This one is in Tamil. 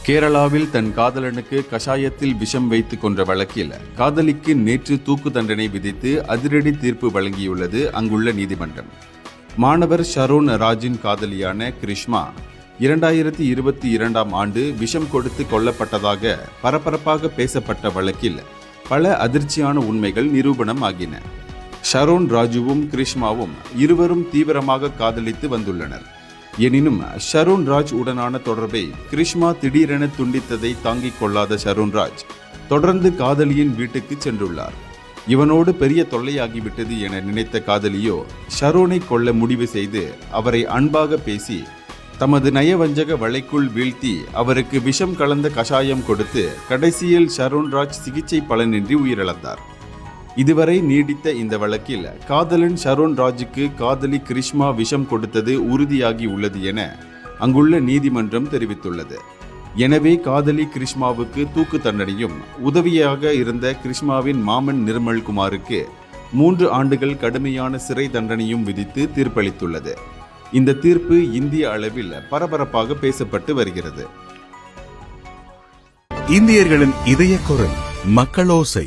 கேரளாவில் தன் காதலனுக்கு கஷாயத்தில் விஷம் வைத்து கொன்ற வழக்கில் காதலிக்கு நேற்று தூக்கு தண்டனை விதித்து அதிரடி தீர்ப்பு வழங்கியுள்ளது அங்குள்ள நீதிமன்றம். மாணவர் ஷரோன் ராஜின் காதலியான கிரிஷ்மா 2022ஆம் ஆண்டு விஷம் கொடுத்து கொல்லப்பட்டதாக பரபரப்பாக பேசப்பட்ட வழக்கில் பல அதிர்ச்சியான உண்மைகள் நிரூபணம் ஆகின. ஷரோன் ராஜுவும் கிரிஷ்மாவும் இருவரும் தீவிரமாக காதலித்து வந்துள்ளனர். எனினும் ஷரோன் ராஜ் உடனான தொடர்பை கிரிஷ்மா திடீரென துண்டித்ததை தாங்கிக் கொள்ளாத ஷரோன் ராஜ் தொடர்ந்து காதலியின் வீட்டுக்கு சென்றுள்ளார். இவனோடு பெரிய தொல்லையாகிவிட்டது என நினைத்த காதலியோ ஷரோனை கொல்ல முடிவு செய்து அவரை அன்பாக பேசி தமது நயவஞ்சக வலைக்குள் வீழ்த்தி அவருக்கு விஷம் கலந்த கஷாயம் கொடுத்து கடைசியில் ஷரோன் ராஜ் சிகிச்சை பலனின்றி உயிரிழந்தார். இதுவரை நீடித்த இந்த வழக்கில் காதலன் ஷரோன் ராஜுக்கு காதலி கிரிஷ்மா விஷம் கொடுத்தது உறுதியாகி உள்ளது என அங்குள்ள நீதிமன்றம் தெரிவித்துள்ளது. எனவே காதலி கிரிஷ்மாவுக்கு தூக்கு தண்டனையும் உதவியாக இருந்த கிரிஷ்மாவின் மாமன் நிர்மல் குமாருக்கு 3 ஆண்டுகள் கடுமையான சிறை தண்டனையும் விதித்து தீர்ப்பளித்துள்ளது. இந்த தீர்ப்பு இந்திய அளவில் பரபரப்பாக பேசப்பட்டு வருகிறது. இந்தியர்களின் இதய குரல் மக்களோசை.